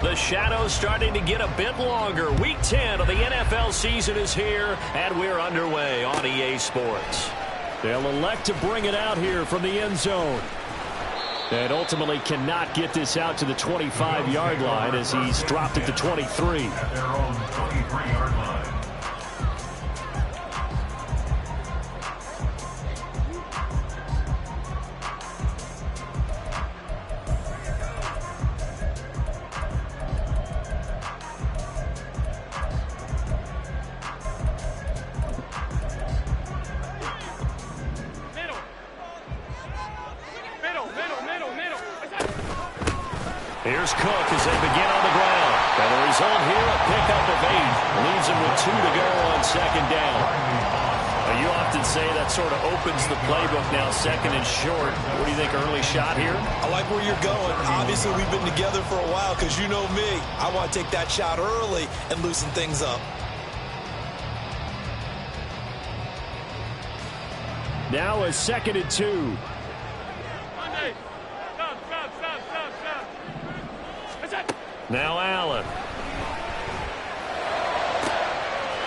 The shadow's starting to get a bit longer. Week 10 of the NFL season is here, and we're underway on EA Sports. They'll elect to bring it out here from the end zone. And ultimately cannot get this out to the 25-yard line as he's dropped at the 23. At their own 23-yard line. Here's Cook as they begin on the ground. And the result here, a pickup of 8. Leaves him with 2 to go on second down. Well, you often say that sort of opens the playbook now, second and short. What do you think, early shot here? I like where you're going. Obviously, we've been together for a while because you know me. I want to take that shot early and loosen things up. Now a 2nd and 2. Now Allen.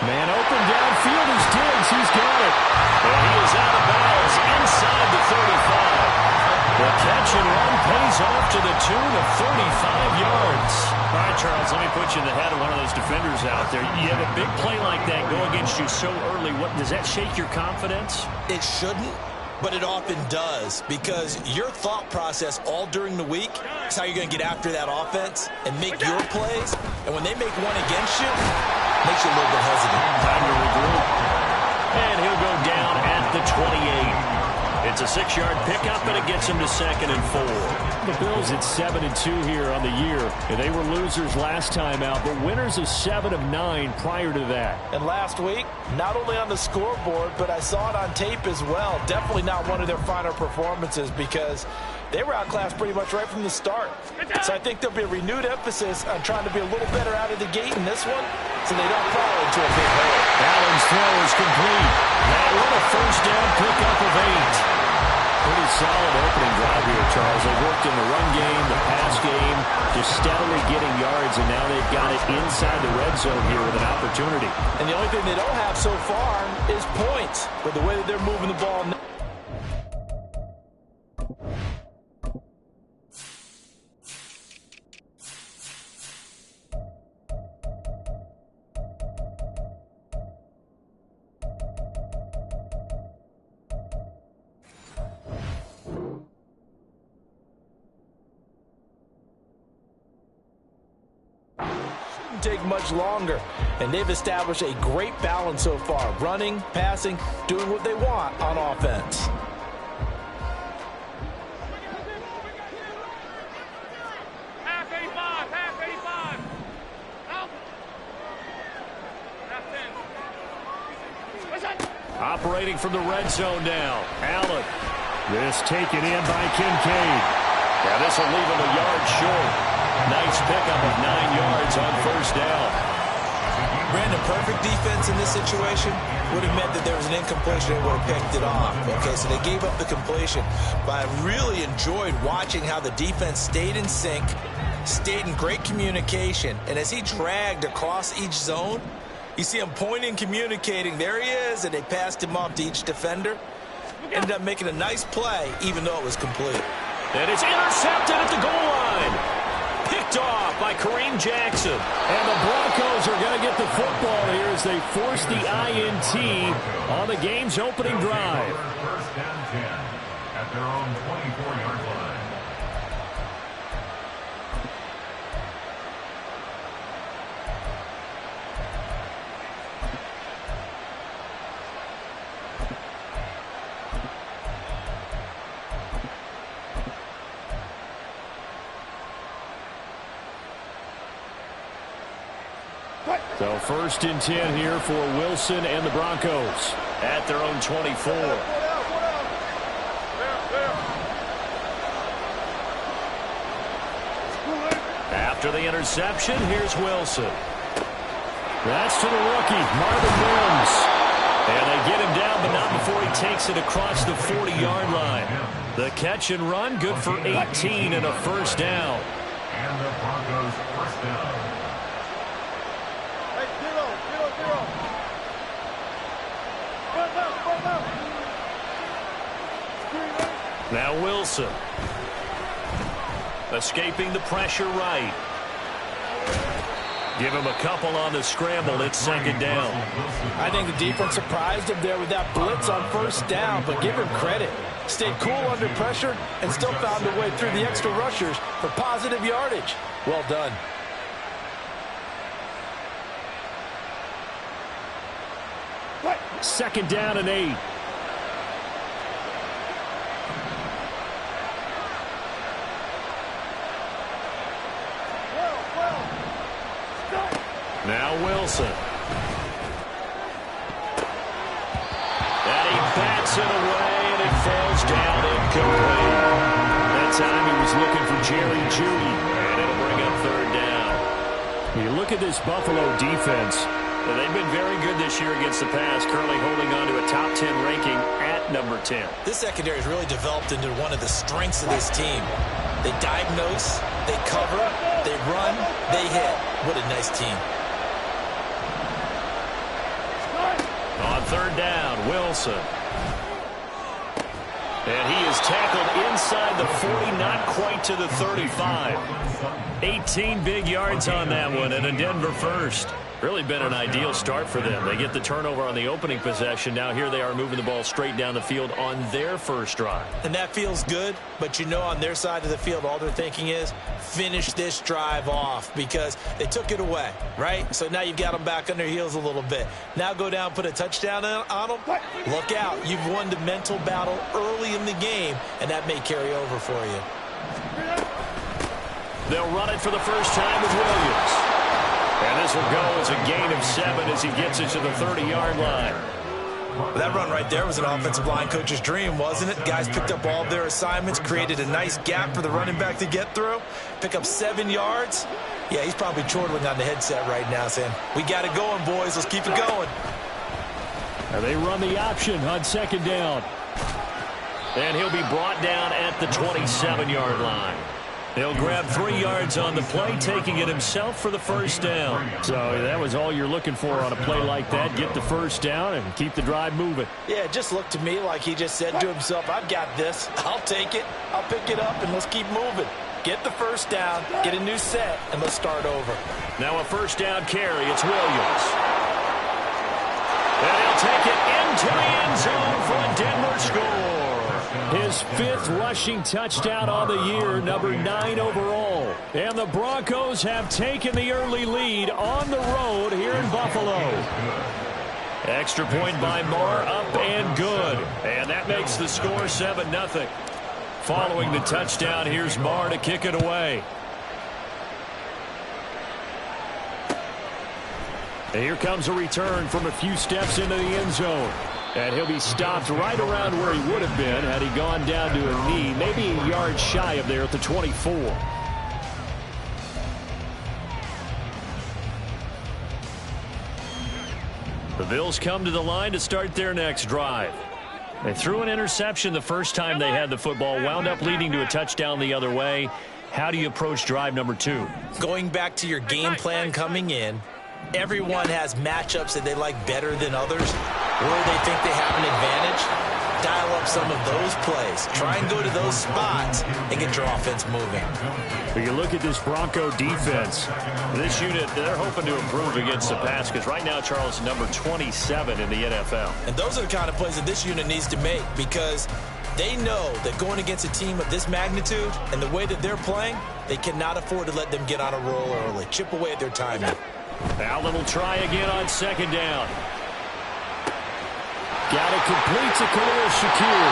Man open downfield is Diggs. He's got it. And he is out of bounds inside the 35. The catch and run pays off to the tune of 35 yards. All right, Charles, let me put you in the head of one of those defenders out there. You have a big play like that go against you so early. What does that shake your confidence? It shouldn't, but it often does, because your thought process all during the week is how you're going to get after that offense and make your plays. And when they make one against you, it makes you a little bit hesitant. Time to regroup. And he'll go down at the 28. It's a 6-yard pickup, and it gets him to 2nd and 4. The Bills at 7 and 2 here on the year. And they were losers last time out, but winners of 7 of 9 prior to that. And last week, not only on the scoreboard, but I saw it on tape as well. Definitely not one of their finer performances because they were outclassed pretty much right from the start. So I think there'll be a renewed emphasis on trying to be a little better out of the gate in this one so they don't fall into a big hole. Allen's throw is complete. And what a first down pickup of 8. Pretty solid opening drive here, Charles. They worked in the run game, the pass game, just steadily getting yards, and now they've got it inside the red zone here with an opportunity. And the only thing they don't have so far is points. But the way that they're moving the ball now, take much longer, and they've established a great balance so far, running, passing, doing what they want on offense. Half 85, half 85. Out. Operating from the red zone now. Allen. This taken in by Kincaid. Yeah, this will leave him a yard short. Nice pickup of 9 yards on first down. Brandon, perfect defense in this situation would have meant that there was an incompletion and would have picked it off. Okay, so they gave up the completion. But I really enjoyed watching how the defense stayed in sync, stayed in great communication. And as he dragged across each zone, you see him pointing, communicating. There he is, and they passed him off to each defender. Ended up making a nice play, even though it was complete. And it's intercepted at the goal line. Picked off by Kareem Jackson. And the Broncos are going to get the football here as they force the INT on the game's opening drive. First down 10 at their own 24-yard line. So 1st and 10 here for Wilson and the Broncos at their own 24. After the interception, here's Wilson. That's to the rookie, Marvin Mims. And they get him down, but not before he takes it across the 40-yard line. The catch and run, good for 18 and a first down. And the Broncos first down. Hey, zero. Go. Now Wilson. Escaping the pressure right. Give him a couple on the scramble. It's second down. I think the defense surprised him there with that blitz on first down, but give him credit. Stayed cool under pressure and still found a way through the extra rushers for positive yardage. Well done. Second down and 8. Now Wilson. And he bats it away, and it falls down incomplete. That time he was looking for Jerry Jeudy, and it'll bring up third down. You look at this Buffalo defense. They've been very good this year against the pass, currently holding on to a top 10 ranking at number 10. This secondary has really developed into one of the strengths of this team. They diagnose, they cover, they run, they hit. What a nice team. On third down, Wilson. And he is tackled inside the 40, not quite to the 35. 18 big yards on that one, and a Denver first. Really been an ideal start for them. They get the turnover on the opening possession. Now here they are moving the ball straight down the field on their first drive. And that feels good, but you know on their side of the field, all they're thinking is finish this drive off because they took it away, right? So now you've got them back on their heels a little bit. Now go down, put a touchdown on them. Look out. You've won the mental battle early in the game, and that may carry over for you. They'll run it for the first time with Williams. And this will go as a gain of 7 as he gets it to the 30-yard line. Well, that run right there was an offensive line coach's dream, wasn't it? Guys picked up all of their assignments, created a nice gap for the running back to get through, pick up 7 yards. Yeah, he's probably chortling on the headset right now saying, we got it going, boys. Let's keep it going. And they run the option on second down. And he'll be brought down at the 27-yard line. He'll grab 3 yards on the play, taking it himself for the first down. So that was all you're looking for on a play like that. Get the first down and keep the drive moving. Yeah, it just looked to me like he just said to himself, I've got this. I'll take it. I'll pick it up, and let's keep moving. Get the first down, get a new set, and let's start over. Now a first down carry. It's Williams. And he'll take it into the end zone for a Denver score. His 5th rushing touchdown on the year, number 9 overall. And the Broncos have taken the early lead on the road here in Buffalo. Extra point by Marr, up and good. And that makes the score 7-0. Following the touchdown, here's Marr to kick it away. And here comes a return from a few steps into the end zone. And he'll be stopped right around where he would have been had he gone down to a knee, maybe a yard shy of there at the 24. The Bills come to the line to start their next drive. They threw an interception the first time they had the football, wound up leading to a touchdown the other way. How do you approach drive number 2? Going back to your game plan coming in, everyone has matchups that they like better than others. Where they think they have an advantage, dial up some of those plays. Try and go to those spots and get your offense moving. When you look at this Bronco defense, this unit, they're hoping to improve against the pass because right now, Charles, number 27 in the NFL. And those are the kind of plays that this unit needs to make because they know that going against a team of this magnitude and the way that they're playing, they cannot afford to let them get on a roll early. Chip away at their timing. Allen will try again on second down. Got it complete to Khalil Shakir.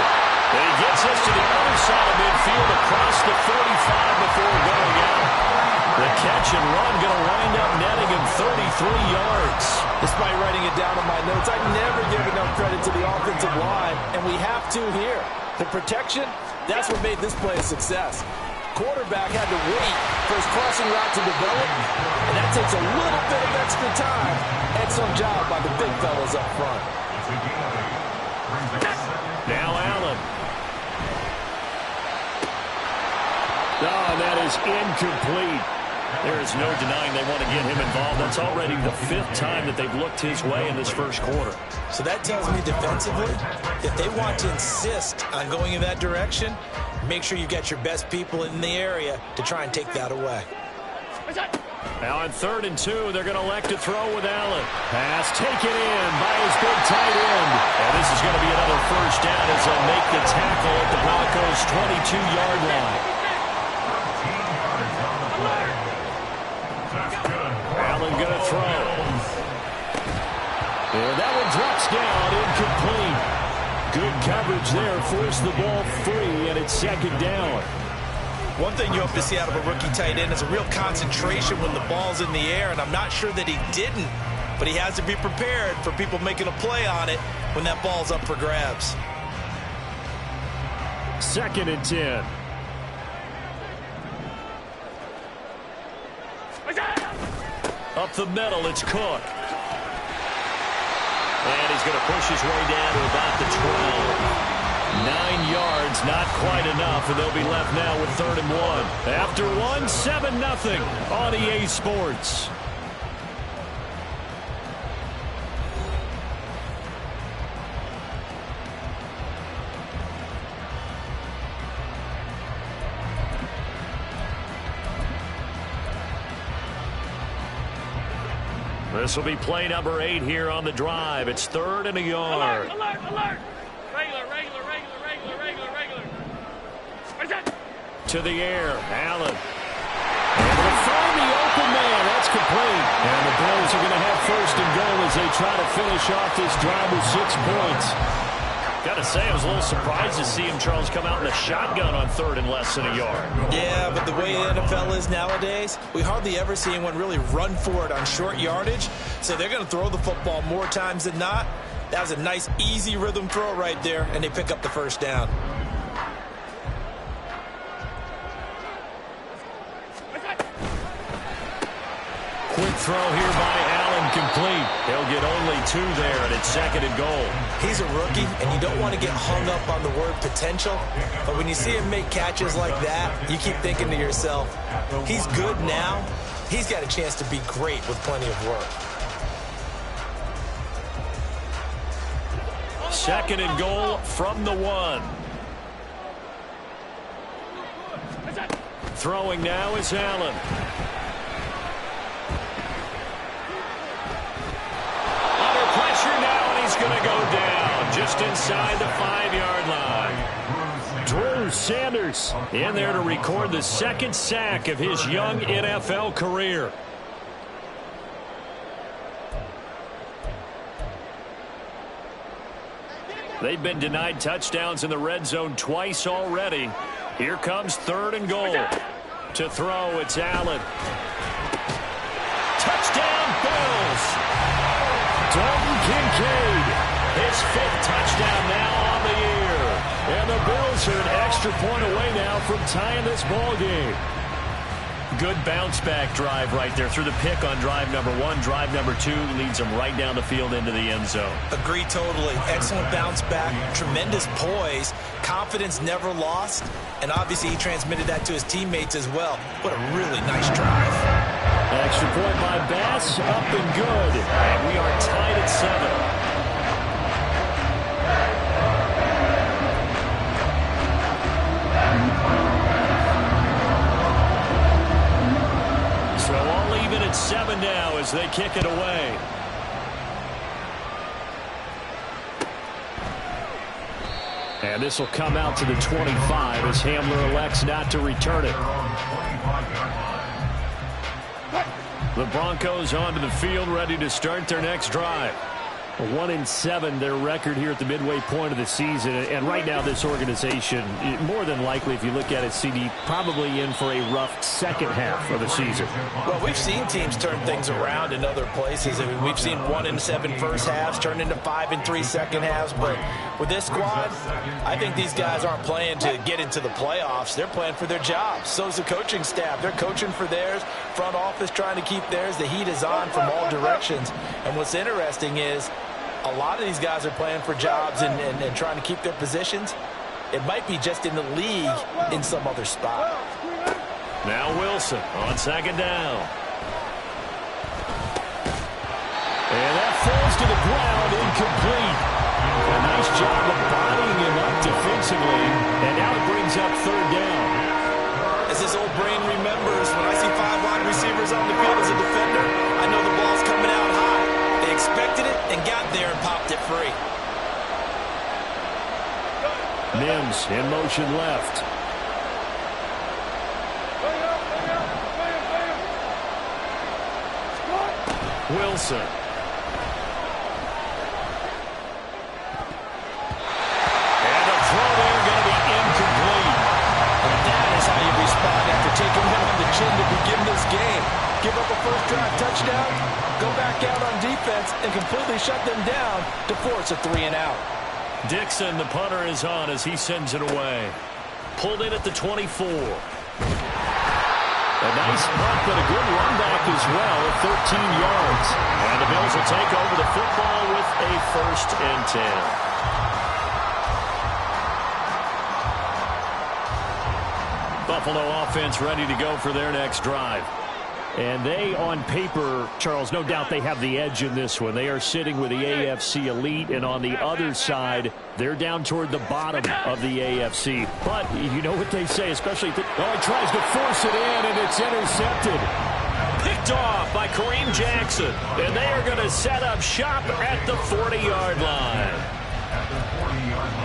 And he gets us to the other side of midfield across the 45 before going out. The catch and run going to wind up netting him 33 yards. Despite writing it down on my notes, I never give enough credit to the offensive line, and we have to here. The protection, that's what made this play a success. Quarterback had to wait for his crossing route to develop, and that takes a little bit of extra time. Excellent job by the big fellas up front. Now Allen. Oh, and that is incomplete. There is no denying they want to get him involved. That's already the 5th time that they've looked his way in this first quarter. So that tells me defensively, if they want to insist on going in that direction, make sure you get your best people in the area to try and take that away. Now on 3rd and 2, they're going to elect to throw with Allen. Pass taken in by his big tight end. And this is going to be another first down as they'll make the tackle at the Broncos' 22-yard line. Allen going to throw. And that one drops down, incomplete. Good coverage there, forced the ball free, and it's 2nd down. One thing you hope to see out of a rookie tight end is a real concentration when the ball's in the air, and I'm not sure that he didn't, but he has to be prepared for people making a play on it when that ball's up for grabs. 2nd and 10. Up the middle, it's Cook. And he's going to push his way down to about the 12. 9 yards, not quite enough, and they'll be left now with 3rd and 1. After 7-0 on EA Sports. This will be play number 8 here on the drive. It's 3rd and a yard. Alert, alert. Regular. To the air, Allen. And they'll find the open man. That's complete. And the Bills are going to have 1st and goal as they try to finish off this drive with 6 points. Got to say, I was a little surprised to see him, Charles, come out in the shotgun on 3rd and less than a yard. Yeah, but the way the NFL is nowadays, we hardly ever see anyone really run for it on short yardage. So they're going to throw the football more times than not. That was a nice, easy rhythm throw right there, and they pick up the 1st down. Quick throw here by Allen, complete. He'll get only 2 there, and it's 2nd and goal. He's a rookie, and you don't want to get hung up on the word potential. But when you see him make catches like that, you keep thinking to yourself, he's good now. He's got a chance to be great with plenty of work. 2nd and goal from the 1. Throwing now is Allen. Under pressure now, and he's going to go down just inside the 5-yard line. Drew Sanders in there to record the 2nd sack of his young NFL career. They've been denied touchdowns in the red zone twice already. Here comes 3rd and goal. To throw, it's Allen. Touchdown, Bills. Dalton Kincaid, his 5th touchdown now on the year. And the Bills are an extra point away now from tying this ball game. Good bounce-back drive right there through the pick on drive number 1. Drive number 2 leads them right down the field into the end zone. Agree totally. Excellent bounce-back, tremendous poise, confidence never lost, and obviously he transmitted that to his teammates as well. What a really nice drive. Extra point by Bass, up and good. And we are tied at 7. So all even at 7 now as they kick it away. And this will come out to the 25 as Hamler elects not to return it. The Broncos onto the field, ready to start their next drive. 1-7, their record here at the midway point of the season. And right now, this organization, more than likely, if you look at it, CD, probably in for a rough second half of the season. Well, we've seen teams turn things around in other places. I mean, we've seen 1-7 first halves turn into 5-3 second halves. But with this squad, I think these guys aren't playing to get into the playoffs. They're playing for their jobs. So's the coaching staff. They're coaching for theirs. Front office trying to keep theirs. The heat is on from all directions. And what's interesting is, a lot of these guys are playing for jobs and trying to keep their positions. It might be just in the league in some other spot. Now Wilson on second down. And that falls to the ground, incomplete. A nice job of bodying him up defensively, and now it brings up third down. As this old brain remembers, when I see 5 wide receivers on the field as a defender, I know the ball's coming out high. They expected it and got there and popped it free. Mims in motion left. Wilson. Taking him on the chin to begin this game. Give up a first drive touchdown, go back out on defense, and completely shut them down to force a 3-and-out. Dixon, the punter, is on as he sends it away. Pulled in at the 24. A nice punt, but a good run back as well at 13 yards. And the Bills will take over the football with a 1st and 10. Buffalo offense ready to go for their next drive. And they, on paper, Charles, no doubt they have the edge in this one. They are sitting with the AFC elite, and on the other side, they're down toward the bottom of the AFC. But you know what they say, especially he tries to force it in, and it's intercepted. Picked off by Kareem Jackson, and they are going to set up shop at the 40-yard line. At the 40-yard line.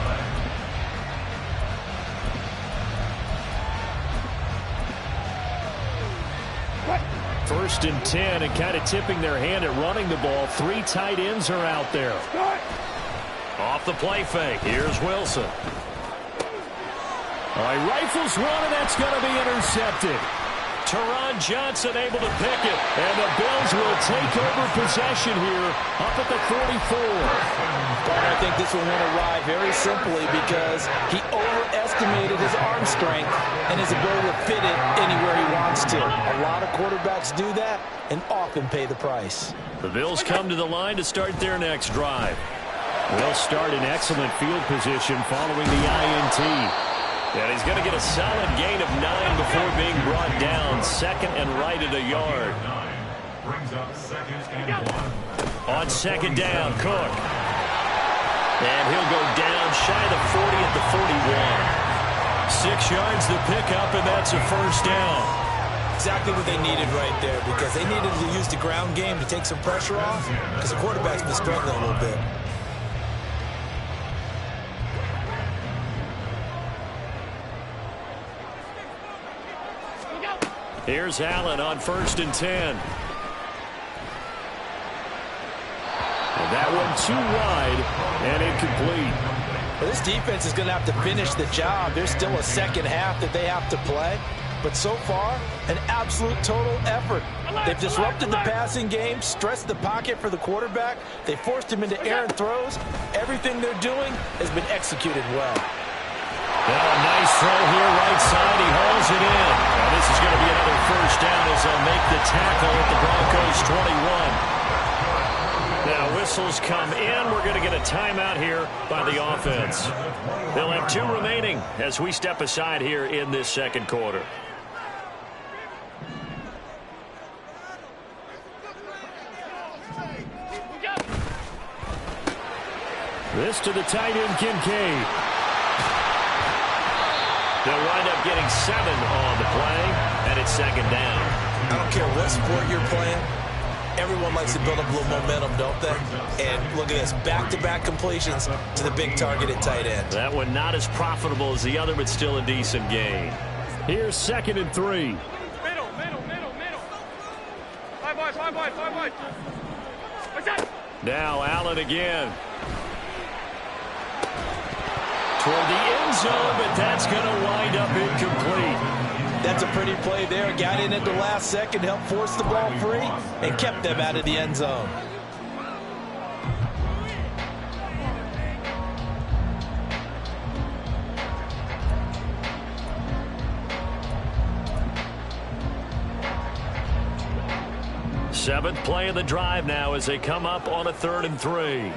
First and 10, and kind of tipping their hand at running the ball. 3 tight ends are out there. Off the play fake. Here's Wilson. All right, rifles one, and that's going to be intercepted. Teron Johnson able to pick it, and the Bills will take over possession here up at the 44. But I think this will win a ride very simply because he overestimated his arm strength and his ability to fit it anywhere he wants to. A lot of quarterbacks do that and often pay the price. The Bills come to the line to start their next drive. They'll start in excellent field position following the INT. And he's going to get a solid gain of 9 before being brought down. 2nd and right at a yard. Brings up 2nd and 1. On 2nd down, Cook. And he'll go down shy of the 40 at the 41. 6 yards the pickup, and that's a first down. Exactly what they needed right there, because they needed to use the ground game to take some pressure off, because the quarterback's been struggling a little bit. Here's Allen on 1st and 10. And that one too wide and incomplete. Well, this defense is going to have to finish the job. There's still a second half that they have to play. But so far, an absolute total effort. They've disrupted the passing game, stressed the pocket for the quarterback. They forced him into errant throws. Everything they're doing has been executed well. Well, a nice throw here right side. He hauls it in. Now this is going to be another first down as they'll make the tackle at the Broncos 21. Now whistles come in. We're going to get a timeout here by the offense. They'll have 2 remaining as we step aside here in this second quarter. This to the tight end, Kincaid. They'll wind up getting 7 on the play, and it's 2nd down. I don't care what sport you're playing. Everyone likes to build up a little momentum, don't they? And look at this, back-to-back completions to the big target at tight end. That one not as profitable as the other, but still a decent gain. Here's 2nd and 3. Middle. 5 wide. What's that? Now Allen again. Toward the end zone, but that's going to wind up incomplete. That's a pretty play there. Got in at the last second, helped force the ball free, and kept them out of the end zone. Seventh play of the drive now as they come up on a 3rd and 3.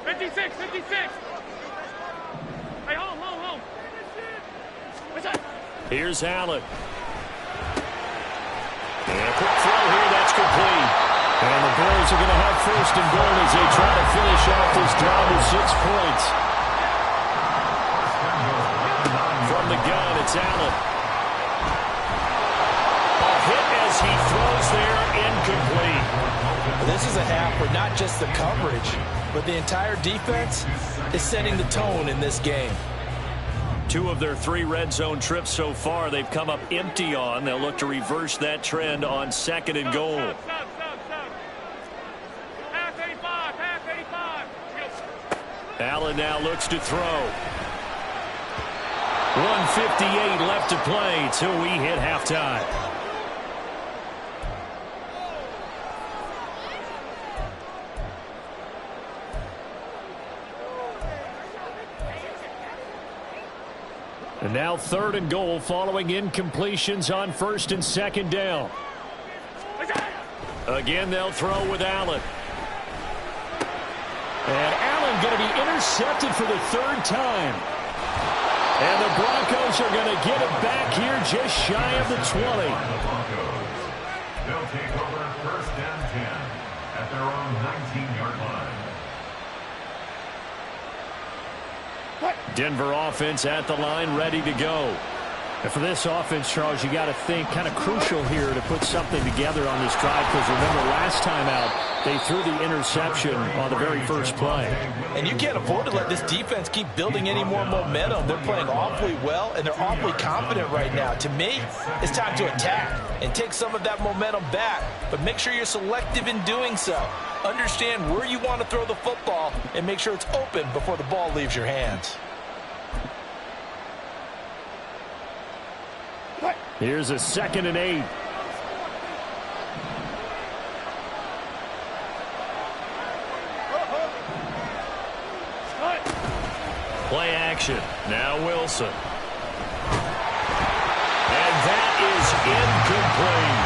56. Hey, home. What's that? Here's Allen. And a quick throw here, that's complete. And the Bills are going to have first and goal as they try to finish off this drive with 6 points. From the gun, it's Allen. A hit as he throws there, incomplete. This is a half where not just the coverage, but the entire defense is setting the tone in this game. 2 of their 3 red zone trips so far they've come up empty on. They'll look to reverse that trend on 2nd and goal. Half 85, half 85. Allen now looks to throw. 1:58 left to play till we hit halftime. And now 3rd and goal following incompletions on 1st and 2nd down. Again, they'll throw with Allen. And Allen going to be intercepted for the 3rd time. And the Broncos are going to get it back here just shy of the 20. They'll take over 1st and 10 at their own 19-yard line. Denver offense at the line, ready to go. And for this offense, Charles, you got to think kind of crucial here to put something together on this drive, because remember last time out they threw the interception on the very first play. And you can't afford to let this defense keep building any more momentum. They're playing awfully well, and they're awfully confident right now. To me, it's time to attack and take some of that momentum back, but make sure you're selective in doing so. Understand where you want to throw the football and make sure it's open before the ball leaves your hands. Here's a 2nd and 8. Play action. Now Wilson. And that is incomplete.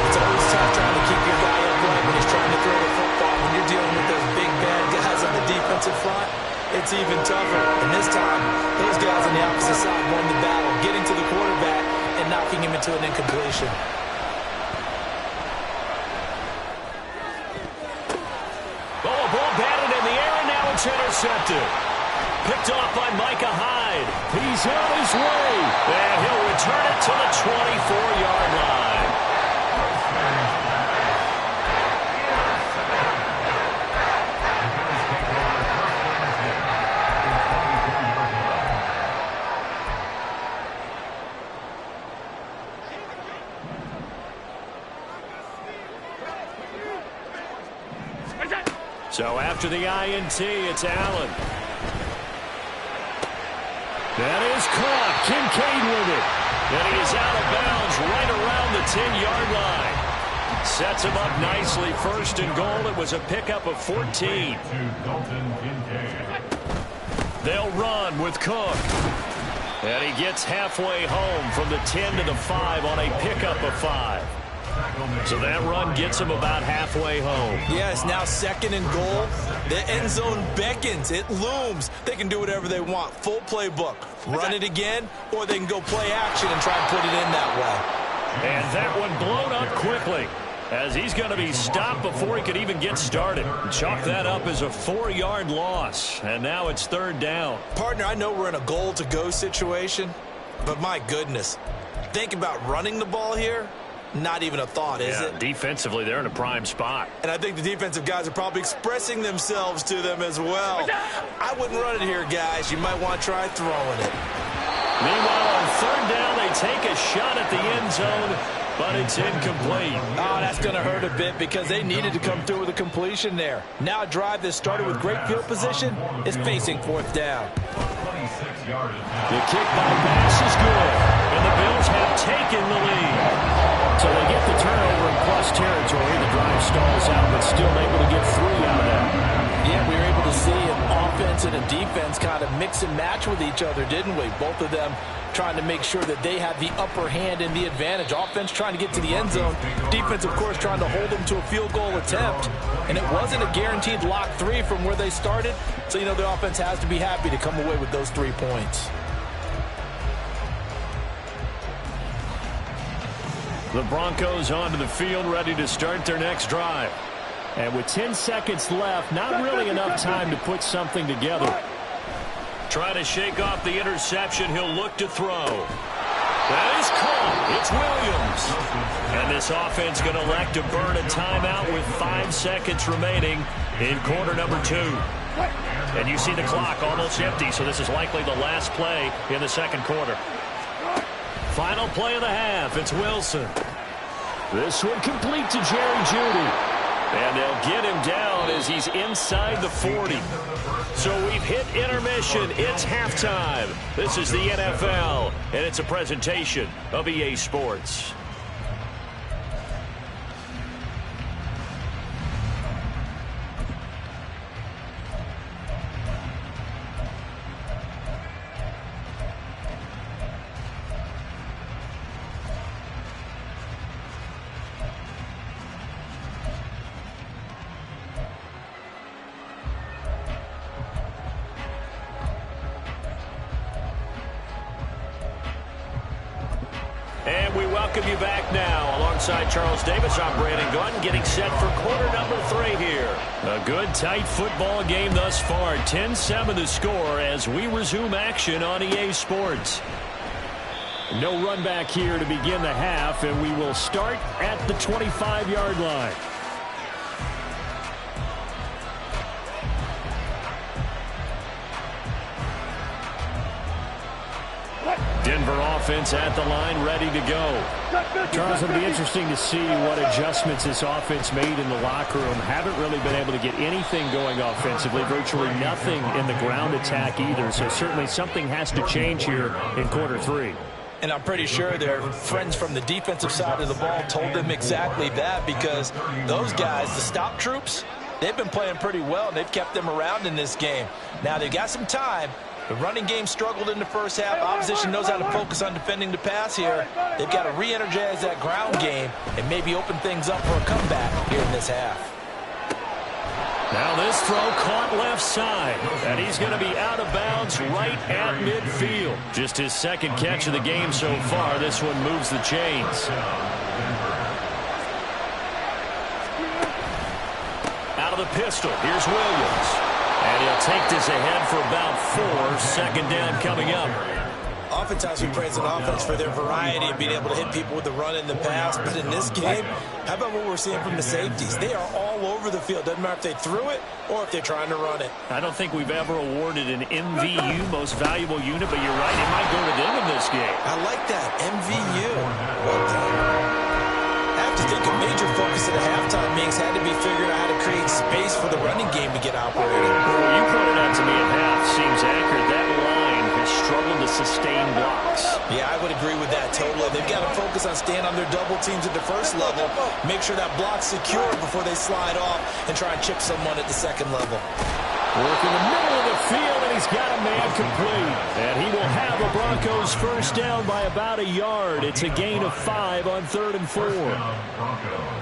It's always tough trying to keep your guy upright when he's trying to throw the football. When you're dealing with those big, bad guys on the defensive front, it's even tougher. And this time, those guys on the opposite side won the battle, getting to the quarterback and knocking him into an incompletion. Oh, a ball batted in the air, and now it's intercepted. Picked off by Micah Hyde. He's on his way. And he'll return it to the 24-yard line. So after the INT, it's Allen. That is caught. Kincaid with it. And he is out of bounds right around the 10-yard line. Sets him up nicely. 1st and goal. It was a pickup of 14. They'll run with Cook. And he gets halfway home from the 10 to the 5 on a pickup of 5. So that run gets him about halfway home. Yeah, it's now 2nd and goal. The end zone beckons. It looms. They can do whatever they want. Full playbook. Run it again, or they can go play action and try and put it in that way. And that one blown up quickly, as he's going to be stopped before he could even get started. Chalk that up as a 4-yard loss. And now it's 3rd down. Partner, I know we're in a goal-to-go situation, but my goodness. Think about running the ball here. Not even a thought, is it? Defensively, they're in a prime spot. And I think the defensive guys are probably expressing themselves to them as well. I wouldn't run it here, guys. You might want to try throwing it. Meanwhile, on 3rd down, they take a shot at the end zone, but it's incomplete. Oh, that's going to hurt a bit because they needed to come through with a completion there. Now a drive that started with great field position is facing 4th down. The kick by pass is good, and the Bills have taken the lead. So they get the turnover in plus territory. The drive stalls out, but still able to get 3 out of that. Yeah, we were able to see an offense and a defense kind of mix and match with each other, didn't we? Both of them trying to make sure that they have the upper hand and the advantage. Offense trying to get to the end zone. Defense, of course, trying to hold them to a field goal attempt. And it wasn't a guaranteed lock 3 from where they started. So, you know, the offense has to be happy to come away with those 3 points. The Broncos onto the field, ready to start their next drive. And with 10 seconds left, not really enough time to put something together. Trying to shake off the interception. He'll look to throw. That is caught. It's Williams. And this offense going to elect to burn a timeout with 5 seconds remaining in quarter number 2. And you see the clock almost empty, so this is likely the last play in the second quarter. Final play of the half. It's Wilson. This one complete to Jerry Jeudy. And they'll get him down as he's inside the 40. So we've hit intermission. It's halftime. This is the NFL, and it's a presentation of EA Sports. And we welcome you back now. Alongside Charles Davis, I'm Brandon Gunn, getting set for quarter number 3 here. A good, tight football game thus far. 10-7 the score as we resume action on EA Sports. No run back here to begin the half, and we will start at the 25-yard line. Denver offense at the line, ready to go. Charles, it'll be interesting to see what adjustments this offense made in the locker room. Haven't really been able to get anything going offensively, virtually nothing in the ground attack either. So certainly something has to change here in quarter 3. And I'm pretty sure their friends from the defensive side of the ball told them exactly that, because those guys, the stop troops, they've been playing pretty well, and they've kept them around in this game. Now they've got some time. The running game struggled in the first half. Opposition knows how to focus on defending the pass here. They've got to re-energize that ground game and maybe open things up for a comeback here in this half. Now this throw caught left side, and he's going to be out of bounds right at midfield. Just his second catch of the game so far. This one moves the chains. Out of the pistol, here's Williams. And he'll take this ahead for about 4. Second down coming up. Oftentimes we praise an offense for their variety of being able to hit people with the run and the pass. But in this game, how about what we're seeing from the safeties? They are all over the field. Doesn't matter if they threw it or if they're trying to run it. I don't think we've ever awarded an MVU, most valuable unit, but you're right, it might go to them in this game. I like that, MVU. Well done. I have to think a major focus at the halftime meetings had to be figuring out how to create space for the running game to get operated. Well, you pointed out to me at half, seems accurate. That line has struggled to sustain blocks. Yeah, I would agree with that totally. They've got to focus on staying on their double teams at the first level, make sure that block's secure before they slide off and try and chip someone at the second level. Work in the middle of the field, and he's got a man complete. And he will have the Broncos first down by about a yard. It's a gain of 5 on 3rd and 4.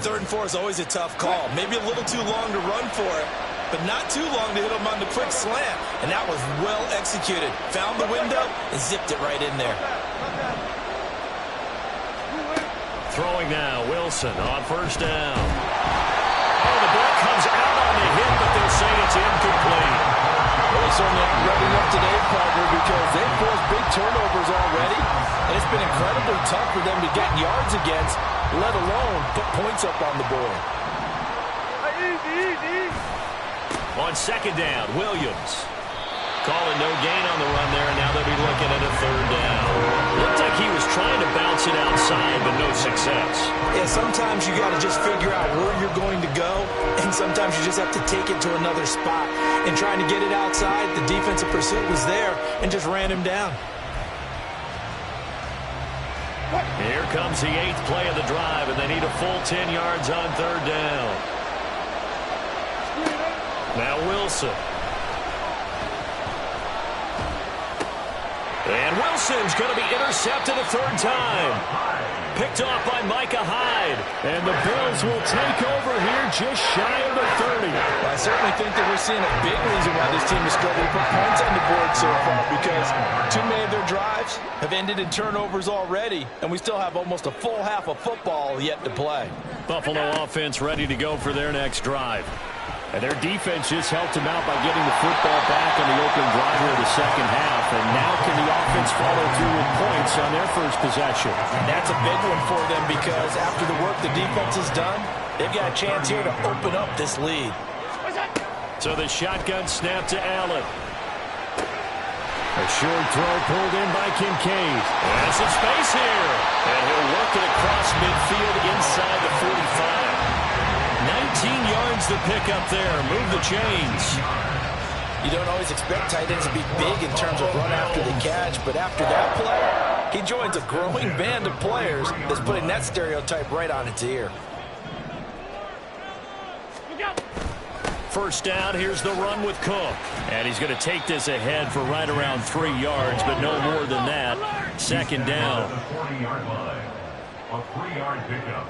3rd and 4 is always a tough call. Maybe a little too long to run for it, but not too long to hit him on the quick slant. And that was well executed. Found the window and zipped it right in there. Throwing now, Wilson on first down. Oh, the ball comes out on the hit, but they'll say it's incomplete. Well, they certainly aren't revving up today, partner, because they've forced big turnovers already, and it's been incredibly tough for them to get yards against, let alone put points up on the board. On second down, Williams. Calling no gain on the run there, and now they'll be looking at a 3rd down. Looked like he was trying to bounce it outside, but no success. Yeah, sometimes you got to just figure out where you're going to go, and sometimes you just have to take it to another spot. And trying to get it outside, the defensive pursuit was there and just ran him down. Here comes the 8th play of the drive, and they need a full 10 yards on 3rd down. Now Wilson. And Wilson Wilson's going to be intercepted a third time. Picked off by Micah Hyde. And the Bills will take over here just shy of the 30. I certainly think that we're seeing a big reason why this team is struggling to put points on the board so far, because too many of their drives have ended in turnovers already, and we still have almost a full half of football yet to play. Buffalo offense ready to go for their next drive. And their defense just helped them out by getting the football back on the opening drive here in the second half. And now can the offense follow through with points on their first possession? And that's a big one for them, because after the work the defense has done, they've got a chance here to open up this lead. So the shotgun snap to Allen. A short throw pulled in by Kincaid. Has some space here. And he'll work it across midfield inside the 45. 19 yards to pick up there. Move the chains. You don't always expect tight ends to be big in terms of run after the catch, but after that play, he joins a growing band of players that's putting that stereotype right on its ear. First down, here's the run with Cook. And he's going to take this ahead for right around 3 yards, but no more than that. Second down. The 40-yard line. A 3-yard pickup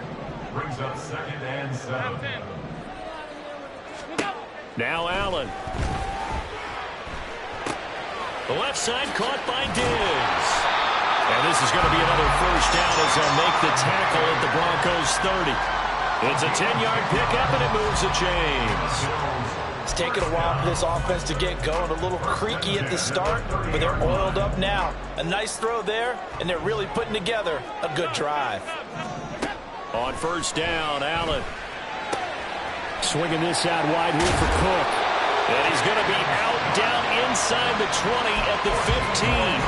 brings up 2nd and 7. Now Allen. The left side caught by Diggs. And this is going to be another first down as they'll make the tackle at the Broncos 30. It's a 10-yard pickup, and it moves the chains. It's taken a while for this offense to get going. A little creaky at the start, but they're oiled up now. A nice throw there, and they're really putting together a good drive. On first down, Allen. Swinging this out wide here for Cook. And he's going to be out down inside the 20 at the 15.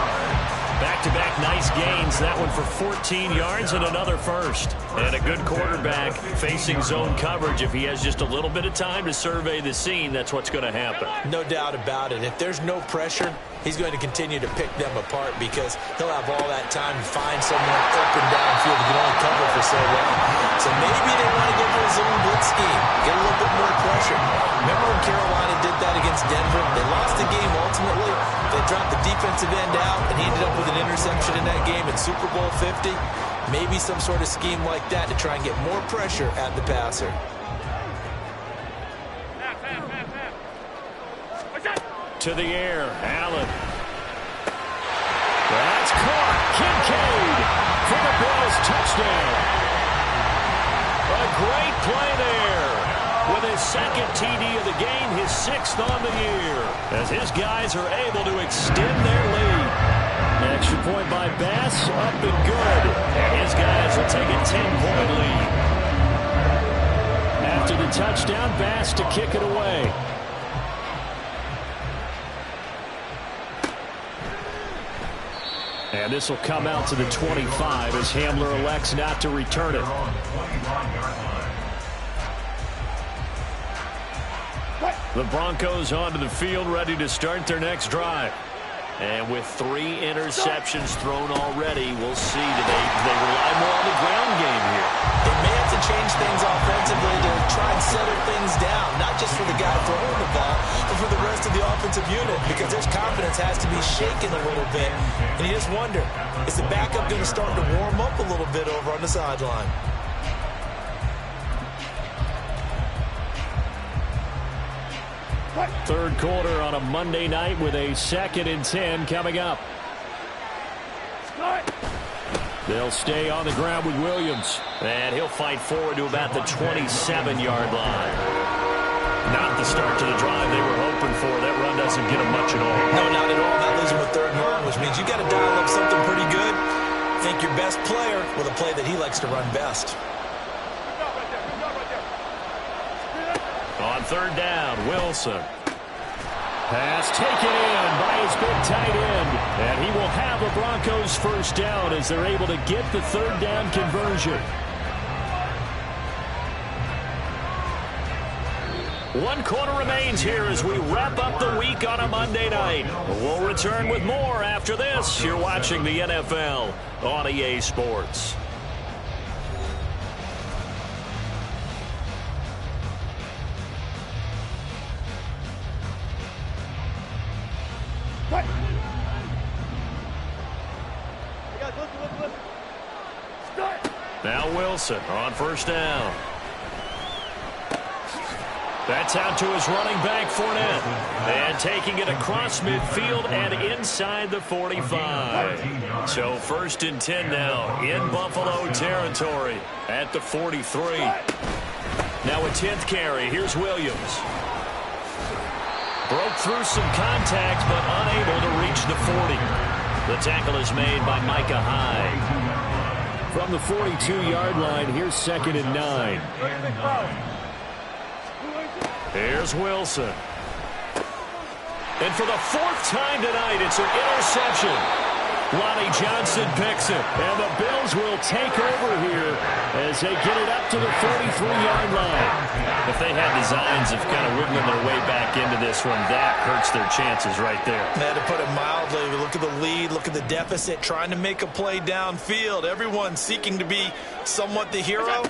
Back-to-back nice gains. That one for 14 yards and another first. And a good quarterback facing zone coverage. If he has just a little bit of time to survey the scene, that's what's going to happen. No doubt about it. If there's no pressure, he's going to continue to pick them apart, because he'll have all that time to find someone open downfield he can only cover for so long. So maybe they want to go for a zone blitz scheme, get a little bit more pressure. Remember when Carolina did that against Denver? They lost the game ultimately. They dropped the defensive end out, and he ended up with an interception in that game in Super Bowl 50. Maybe some sort of scheme like that to try and get more pressure at the passer. To the air, Allen. That's caught. Kincaid for the Bills touchdown. A great play there. With his second TD of the game, his 6th on the year. As his guys are able to extend their lead. An extra point by Bass, up and good. And his guys will take a 10-point lead. After the touchdown, Bass to kick it away. And this will come out to the 25 as Hamler elects not to return it. The Broncos onto the field, ready to start their next drive. And with 3 interceptions thrown already, we'll see. Do they rely more on the ground game here? They may have to change things offensively to try and settle things down, not just for the guy throwing the ball, but for the rest of the offensive unit, because their confidence has to be shaken a little bit. And you just wonder, is the backup going to start to warm up a little bit over on the sideline? Third quarter on a Monday night with a 2nd and 10 coming up. They'll stay on the ground with Williams. And he'll fight forward to about the 27-yard line. Not the start to the drive they were hoping for. That run doesn't get them much at all. No, not at all. That leaves them with 3rd and long, which means you got to dial up something pretty good. Think your best player with a play that he likes to run best. On 3rd down, Wilson. Pass taken in by his big tight end. And he will have a Broncos first down as they're able to get the 3rd down conversion. 1 quarter remains here as we wrap up the week on a Monday night. We'll return with more after this. You're watching the NFL on EA Sports. Now Wilson on first down. That's out to his running back, Fournette. And taking it across midfield and inside the 45. So 1st and 10 now in Buffalo territory at the 43. Now a 10th carry. Here's Williams. Broke through some contact, but unable to reach the 40. The tackle is made by Micah Hyde. From the 42-yard line, here's 2nd and 9. Here's Wilson. And for the 4th time tonight, it's an interception. Lonnie Johnson picks it. And the Bills will take over here as they get it up to the 43-yard line. If they had designs of kind of wiggling their way back into this one, that hurts their chances right there. To put it mildly, look at the lead, look at the deficit, trying to make a play downfield. Everyone seeking to be somewhat the hero.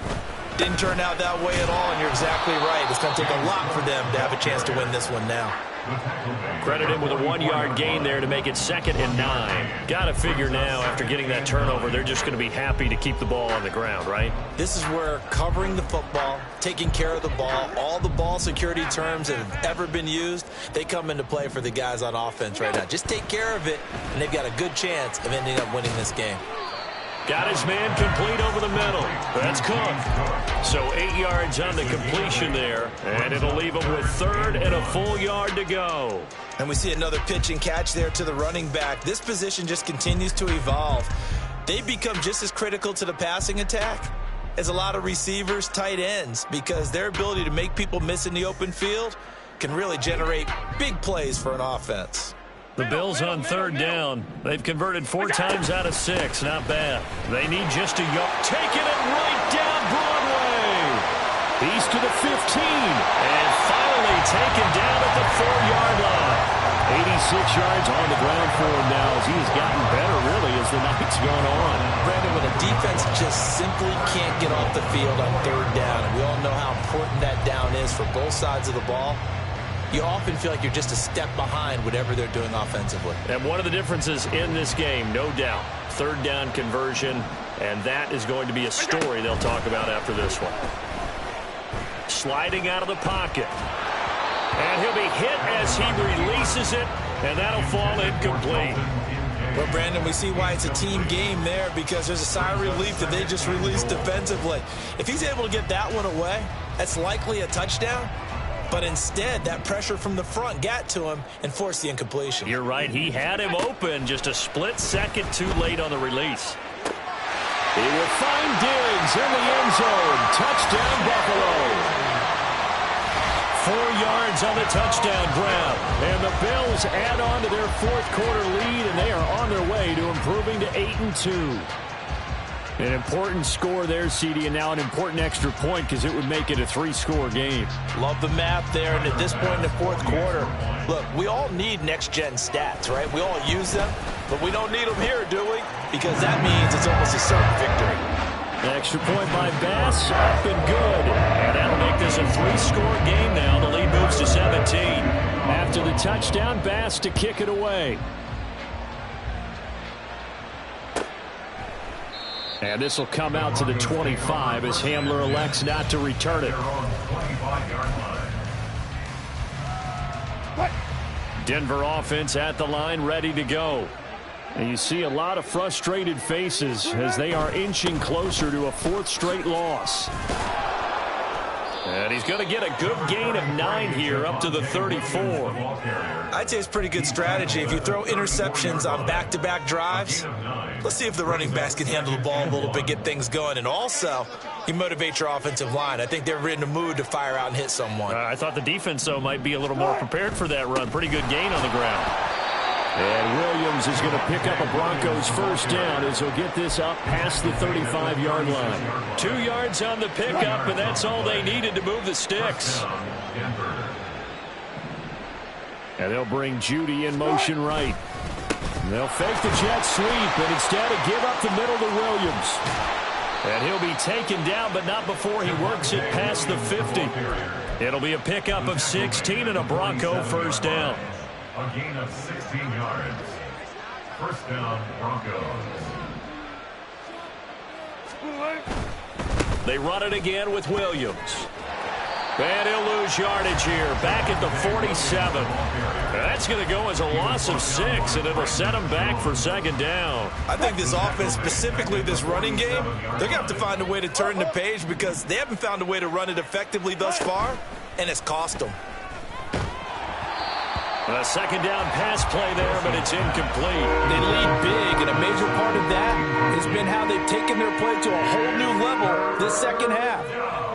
Didn't turn out that way at all, and you're exactly right. It's going to take a lot for them to have a chance to win this one now. Credit him with a 1-yard gain there to make it 2nd and 9. Got to figure now, after getting that turnover, they're just going to be happy to keep the ball on the ground, right? This is where covering the football, taking care of the ball, all the ball security terms that have ever been used, they come into play for the guys on offense right now. Just take care of it, and they've got a good chance of ending up winning this game. Got his man complete over the middle. That's Cook. So 8 yards on the completion there, and it'll leave him with 3rd and a full yard to go. And we see another pitch and catch there to the running back. This position just continues to evolve. They become just as critical to the passing attack as a lot of receivers, tight ends, because their ability to make people miss in the open field can really generate big plays for an offense. The Bills on 3rd down. They've converted 4 times out of 6. Not bad. They need just a yard. Taking it right down Broadway. He's to the 15. And finally taken down at the 4-yard line. 86 yards on the ground for him now as he's gotten better, really, as the night's gone on. Brandon, when a defense just simply can't get off the field on 3rd down, and we all know how important that down is for both sides of the ball, you often feel like you're just a step behind whatever they're doing offensively. And one of the differences in this game, no doubt, 3rd down conversion, and that is going to be a story they'll talk about after this one. Sliding out of the pocket. And he'll be hit as he releases it, and that'll fall incomplete. Well, Brandon, we see why it's a team game there, because there's a sigh of relief that they just released defensively. If he's able to get that one away, that's likely a touchdown. But instead, that pressure from the front got to him and forced the incompletion. You're right. He had him open, just a split second too late on the release. He will find Diggs in the end zone. Touchdown, Buffalo. 4 yards on the touchdown grab. And the Bills add on to their 4th quarter lead, and they are on their way to improving to 8-2. An important score there, CD, and now an important extra point because it would make it a 3-score game. Love the math there, and at this point in the 4th quarter, look, we all need next-gen stats, right? We all use them, but we don't need them here, do we? Because that means it's almost a certain victory. An extra point by Bass, up and good. And that'll make this a 3-score game now. The lead moves to 17. After the touchdown, Bass to kick it away. And this will come out to the 25 as Hamler elects not to return it. Denver offense at the line, ready to go. And you see a lot of frustrated faces as they are inching closer to a 4th straight loss. And he's going to get a good gain of 9 here up to the 34. I'd say it's pretty good strategy. If you throw interceptions on back-to-back drives, let's see if the running backs can handle the ball a little bit, get things going. And also, you motivate your offensive line. I think they're in the mood to fire out and hit someone. I thought the defense, though, might be a little more prepared for that run. Pretty good gain on the ground. And Williams is going to pick up a Broncos 1st down as he'll get this up past the 35-yard line. 2 yards on the pickup, and that's all they needed to move the sticks. And they'll bring Judy in motion right. And they'll fake the jet sweep, and instead of give up the middle to Williams. And he'll be taken down, but not before he works it past the 50. It'll be a pickup of 16 and a Bronco 1st down. A gain of 16 yards. 1st down, Broncos. They run it again with Williams. And he'll lose yardage here, back at the 47. That's going to go as a loss of 6, and it'll set them back for second down. I think this offense, specifically this running game, they're going to have to find a way to turn the page because they haven't found a way to run it effectively thus far, and it's cost them. A second down pass play there, but it's incomplete. They lead big, and a major part of that has been how they've taken their play to a whole new level this second half.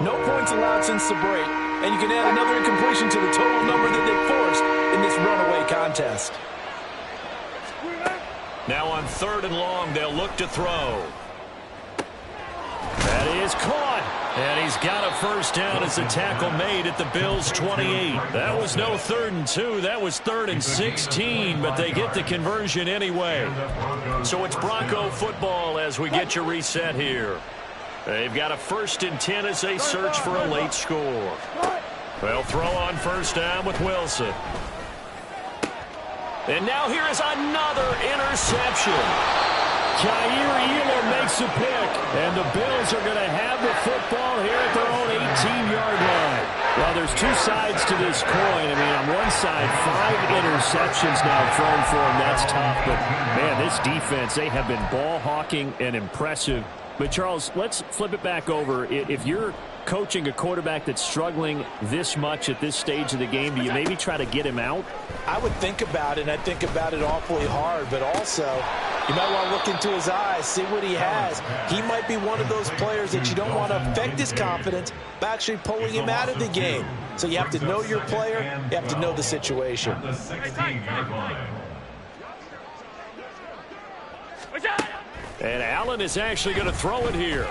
No points allowed since the break, and you can add another incompletion to the total number that they've forced in this runaway contest. Now on 3rd and long, they'll look to throw. That is caught. And he's got a first down as the tackle made at the Bills' 28. That was no 3rd and 2. That was 3rd and 16, but they get the conversion anyway. So it's Bronco football as we get you reset here. They've got a 1st and 10 as they search for a late score. They'll throw on first down with Wilson. And now here is another interception. Jair Elam makes a pick, and the Bills are going to have the football here at their own 18-yard line. Well, there's two sides to this coin. I mean, on one side, 5 interceptions now thrown for them. That's tough, but, man, this defense, they have been ball hawking and impressive. But, Charles, let's flip it back over. If you're coaching a quarterback that's struggling this much at this stage of the game, do you maybe try to get him out? I would think about it, and I think about it awfully hard, but also you might want to look into his eyes, see what he has. He might be one of those players that you don't want to affect his confidence by actually pulling him out of the game. So you have to know your player, you have to know the situation. And Allen is actually going to throw it here.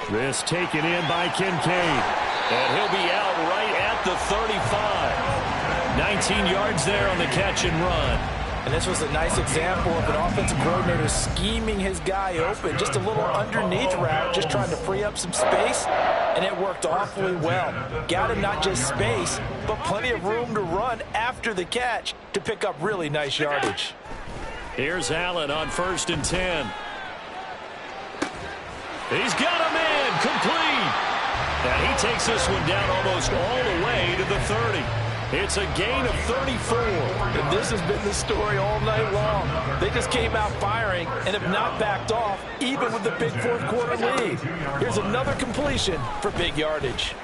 This taken in by Kincaid. And he'll be out right at the 35. 19 yards there on the catch and run. And this was a nice example of an offensive coordinator scheming his guy open. Just a little underneath route, just trying to free up some space. And it worked awfully well. Got him not just space, but plenty of room to run after the catch to pick up really nice yardage. Here's Allen on 1st and 10. He's got him in, complete. And he takes this one down almost all the way to the 30. It's a gain of 34. And this has been the story all night long. They just came out firing and have not backed off, even with the big fourth-quarter lead. Here's another completion for big yardage.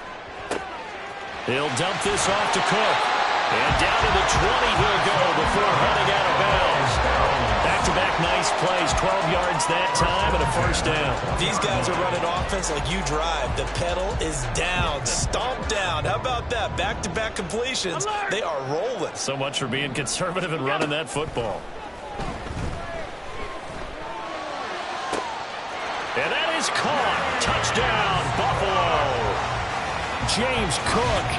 He'll dump this off to Cook. And down to the 20 he'll go before heading out of bounds. Back-to-back nice plays, 12 yards that time and a first down. These guys are running offense like you drive. The pedal is down, stomped down. How about that? Back-to-back completions. They are rolling. So much for being conservative and running that football. And that is caught. Touchdown, Buffalo. James Cook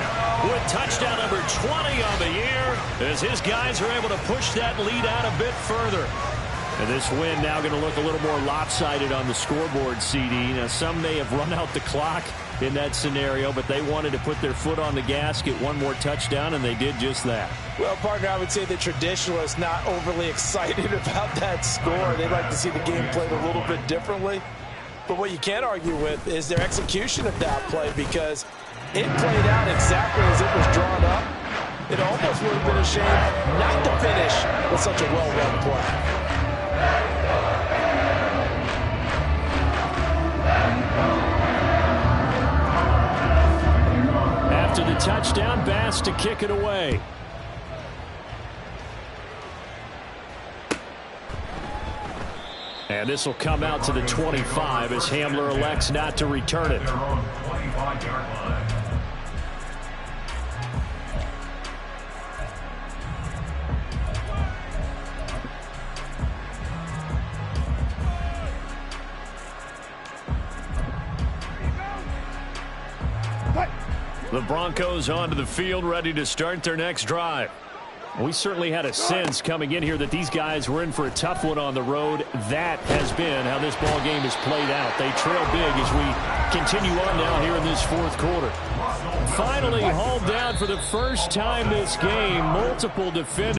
with touchdown number 20 on the year as his guys are able to push that lead out a bit further. And this win now going to look a little more lopsided on the scoreboard, CD. Now, some may have run out the clock in that scenario, but they wanted to put their foot on the gas, get one more touchdown, and they did just that. Well, partner, I would say the traditionalists not overly excited about that score. They'd like to see the game played a little bit differently. But what you can't argue with is their execution of that play, because it played out exactly as it was drawn up. It almost would have been a shame not to finish with such a well-run play. After the touchdown, Bass to kick it away. And this will come out to the 25 as Hamler elects not to return it. The Broncos onto the field, ready to start their next drive. We certainly had a sense coming in here that these guys were in for a tough one on the road. That has been how this ball game has played out. They trail big as we continue on now here in this fourth quarter. Finally hauled down for the first time this game. Multiple defenders.